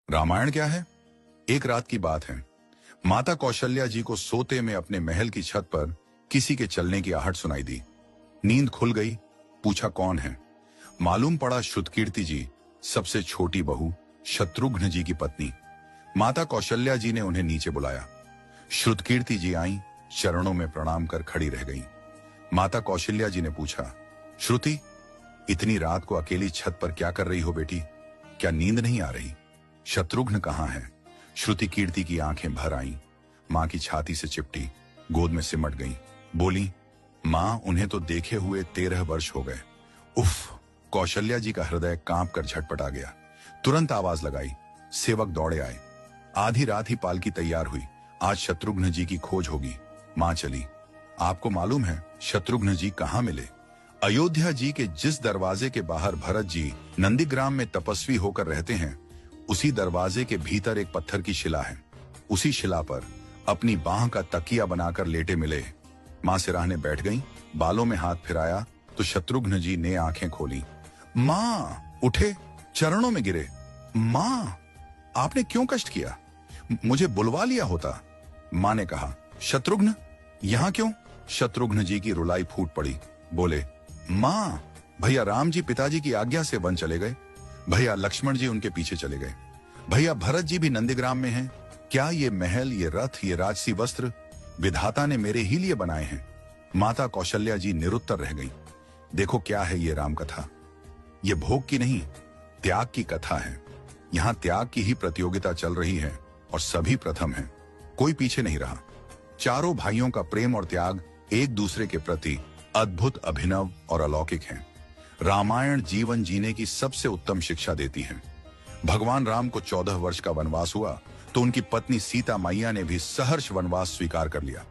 रामायण क्या है? एक रात की बात है। माता कौशल्या जी को सोते में अपने महल की छत पर किसी के चलने की आहट सुनाई दी। नींद खुल गई। पूछा कौन है? मालूम पड़ा श्रुतकीर्ति जी, सबसे छोटी बहू, शत्रुघ्न जी की पत्नी। माता कौशल्या जी ने उन्हें नीचे बुलाया। श्रुतकीर्ति जी आई, चरणों में प्रणाम कर खड़ी रह गईं। माता कौशल्या जी ने पूछा, श्रुति, इतनी रात को अकेली छत पर क्या कर रही हो बेटी? क्या नींद नहीं आ रही? शत्रुघ्न कहाँ है? श्रुति कीर्ति की आंखें भर आईं, मां की छाती से चिपटी, गोद में सिमट गईं। बोली, मां, उन्हें तो देखे हुए 13 वर्ष हो गए। उफ! कौशल्या जी का हृदय कांप कर झटपटा गया। तुरंत आवाज लगाई। सेवक दौड़े आए। आधी रात ही पालकी तैयार हुई। आज शत्रुघ्न जी की खोज होगी। मां चली। आपको मालूम है शत्रुघ्न जी कहाँ मिले? अयोध्या जी के जिस दरवाजे के बाहर भरत जी नंदीग्राम में तपस्वी होकर रहते हैं, उसी दरवाजे के भीतर एक पत्थर की शिला है। उसी शिला पर अपनी बाह का तकिया बनाकर लेटे मिले। मां सिराहने बैठ गईं, बालों में हाथ फिराया तो शत्रुघ्न जी ने आंखें खोली। मां! उठे, चरणों में गिरे। मां, आपने क्यों कष्ट किया? मुझे बुलवा लिया होता। मां ने कहा, शत्रुघ्न यहां क्यों? शत्रुघ्न जी की रुलाई फूट पड़ी। बोले, मां, भैया राम जी पिताजी की आज्ञा से वन चले गए। भैया लक्ष्मण जी उनके पीछे चले गए। भैया भरत जी भी नंदीग्राम में हैं। क्या ये महल, ये रथ, ये राजसी वस्त्र विधाता ने मेरे ही लिए बनाए हैं? माता कौशल्या जी निरुत्तर रह गई। देखो क्या है ये राम कथा। ये भोग की नहीं, त्याग की कथा है। यहाँ त्याग की ही प्रतियोगिता चल रही है और सभी प्रथम हैं। कोई पीछे नहीं रहा। चारों भाइयों का प्रेम और त्याग एक दूसरे के प्रति अद्भुत, अभिनव और अलौकिक है। रामायण जीवन जीने की सबसे उत्तम शिक्षा देती है। भगवान राम को 14 वर्ष का वनवास हुआ तो उनकी पत्नी सीता मैया ने भी सहर्ष वनवास स्वीकार कर लिया।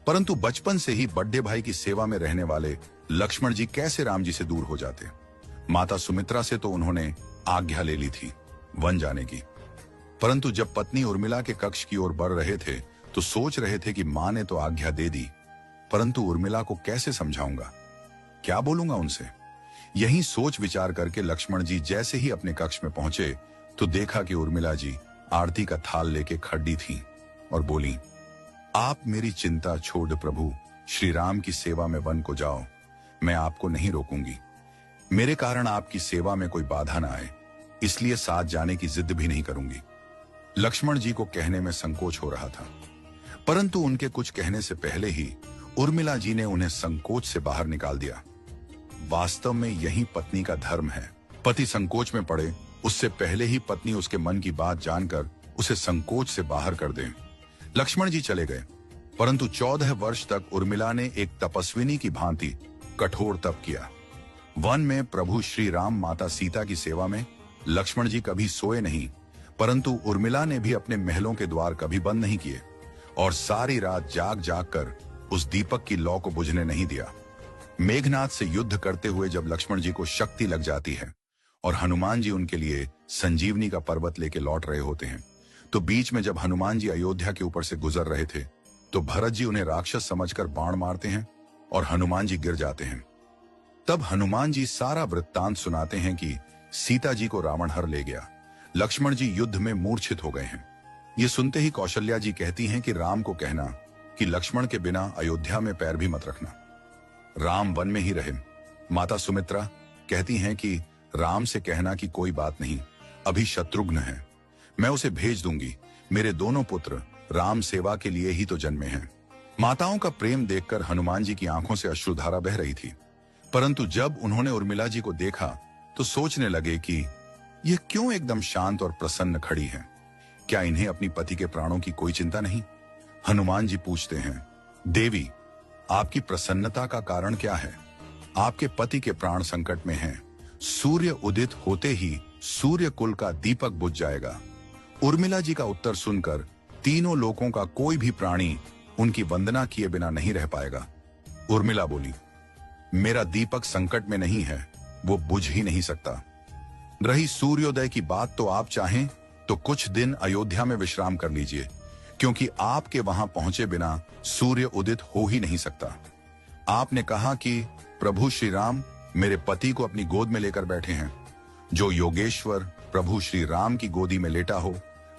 परंतु बचपन से ही बड़े भाई की सेवा में रहने वाले लक्ष्मण जी कैसे राम जी से दूर हो जाते? माता सुमित्रा से तो उन्होंने आज्ञा ले ली थी वन जाने की, परंतु जब पत्नी उर्मिला के कक्ष की ओर बढ़ रहे थे तो सोच रहे थे कि मां ने तो आज्ञा दे दी, परंतु उर्मिला को कैसे समझाऊंगा, क्या बोलूंगा उनसे? यही सोच विचार करके लक्ष्मण जी जैसे ही अपने कक्ष में पहुंचे तो देखा कि उर्मिला जी आरती का थाल लेके खड़ी थी और बोली, आप मेरी चिंता छोड़ प्रभु, श्री राम की सेवा में वन को जाओ। मैं आपको नहीं रोकूंगी। मेरे कारण आपकी सेवा में कोई बाधा ना आए, इसलिए साथ जाने की जिद भी नहीं करूंगी। लक्ष्मण जी को कहने में संकोच हो रहा था, परंतु उनके कुछ कहने से पहले ही उर्मिला जी ने उन्हें संकोच से बाहर निकाल दिया। वास्तव में यही पत्नी का धर्म है। पति संकोच में पड़े उससे पहले ही पत्नी उसके मन की बात जानकर उसे संकोच से बाहर कर दे। लक्ष्मण जी चले गए, परंतु 14 वर्ष तक उर्मिला ने एक तपस्विनी की भांति कठोर तप किया। वन में प्रभु श्री राम माता सीता की सेवा में लक्ष्मण जी कभी सोए नहीं, परंतु उर्मिला ने भी अपने महलों के द्वार कभी बंद नहीं किए और सारी रात जाग जाग कर उस दीपक की लौ को बुझने नहीं दिया। मेघनाथ से युद्ध करते हुए जब लक्ष्मण जी को शक्ति लग जाती है और हनुमान जी उनके लिए संजीवनी का पर्वत लेके लौट रहे होते हैं, तो बीच में जब हनुमान जी अयोध्या के ऊपर से गुजर रहे थे तो भरत जी उन्हें राक्षस समझकर बाण मारते हैं और हनुमान जी गिर जाते हैं। तब हनुमान जी सारा वृत्तांत सुनाते हैं कि सीता जी को रावण हर ले गया, लक्ष्मण जी युद्ध में मूर्छित हो गए हैं। ये सुनते ही कौशल्या जी कहती हैं कि राम को कहना कि लक्ष्मण के बिना अयोध्या में पैर भी मत रखना, राम वन में ही रहे। माता सुमित्रा कहती हैं कि राम से कहना कि कोई बात नहीं, अभी शत्रुघ्न है, मैं उसे भेज दूंगी। मेरे दोनों पुत्र राम सेवा के लिए ही तो जन्मे हैं। माताओं का प्रेम देखकर हनुमान जी की आंखों से अश्रुधारा बह रही थी, परंतु जब उन्होंने उर्मिला जी को देखा तो सोचने लगे कि ये क्यों एकदम शांत और प्रसन्न खड़ी है? क्या इन्हें अपनी पति के प्राणों की कोई चिंता नहीं? हनुमान जी पूछते हैं, देवी, आपकी प्रसन्नता का कारण क्या है? आपके पति के प्राण संकट में हैं। सूर्य उदित होते ही सूर्य कुल का दीपक बुझ जाएगा। उर्मिला जी का उत्तर सुनकर तीनों लोकों का कोई भी प्राणी उनकी वंदना किए बिना नहीं रह पाएगा। उर्मिला बोली, मेरा दीपक संकट में नहीं है, वो बुझ ही नहीं सकता। रही सूर्योदय की बात, तो आप चाहें तो कुछ दिन अयोध्या में विश्राम कर लीजिए, क्योंकि आपके वहां पहुंचे बिना सूर्य उदित हो ही नहीं सकता। आपने कहा कि प्रभु श्री राम मेरे पति को अपनी गोद में लेकर बैठे हैं। जो योगेश्वर प्रभु श्री राम की गोदी में लेटा हो,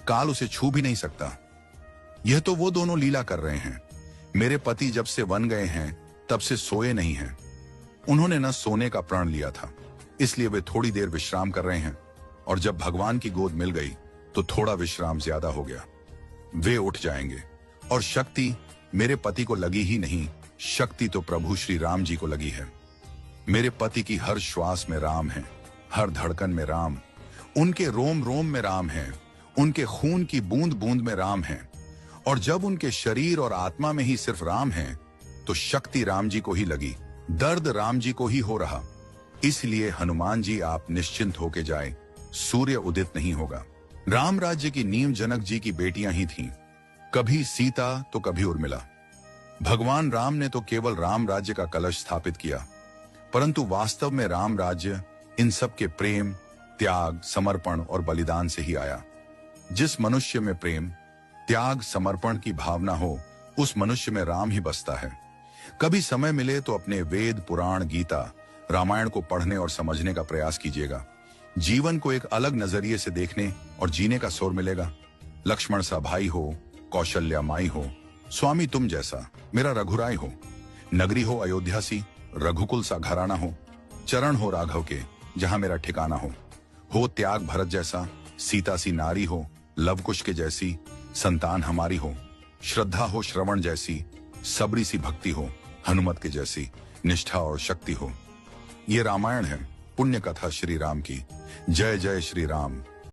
काल उसे छू भी नहीं सकता। यह तो वो दोनों लीला कर रहे हैं। मेरे पति जब से वन गए हैं तब से सोए नहीं हैं। उन्होंने न सोने का प्रण लिया था, इसलिए वे थोड़ी देर विश्राम कर रहे हैं, और जब भगवान की गोद मिल गई तो थोड़ा विश्राम ज्यादा हो गया। वे उठ जाएंगे। और शक्ति मेरे पति को लगी ही नहीं, शक्ति तो प्रभु श्री राम जी को लगी है। मेरे पति की हर श्वास में राम है, हर धड़कन में राम, उनके रोम रोम में राम है, उनके खून की बूंद बूंद में राम है। और जब उनके शरीर और आत्मा में ही सिर्फ राम है तो शक्ति राम जी को ही लगी, दर्द राम जी को ही हो रहा। इसलिए हनुमान जी आप निश्चिंत होके जाए, सूर्य उदित नहीं होगा। राम राज्य की नींव जनक जी की बेटियां ही थीं, कभी सीता तो कभी उर्मिला। भगवान राम ने तो केवल राम राज्य का कलश स्थापित किया, परंतु वास्तव में राम राज्य इन सब के प्रेम, त्याग, समर्पण और बलिदान से ही आया। जिस मनुष्य में प्रेम, त्याग, समर्पण की भावना हो, उस मनुष्य में राम ही बसता है। कभी समय मिले तो अपने वेद, पुराण, गीता, रामायण को पढ़ने और समझने का प्रयास कीजिएगा। जीवन को एक अलग नजरिए से देखने और जीने का सुर मिलेगा। लक्ष्मण सा भाई हो, कौशल्या माई हो, स्वामी तुम जैसा मेरा रघुराय हो, नगरी हो अयोध्या सी, रघुकुल सा घराना हो, चरण हो राघव के जहां मेरा ठिकाना हो त्याग भरत जैसा, सीता सी नारी हो, लवकुश के जैसी संतान हमारी हो, श्रद्धा हो श्रवण जैसी, सबरी सी भक्ति हो, हनुमत के जैसी निष्ठा और शक्ति हो। ये रामायण है, पुण्य कथा श्री राम की। जय जय श्री राम।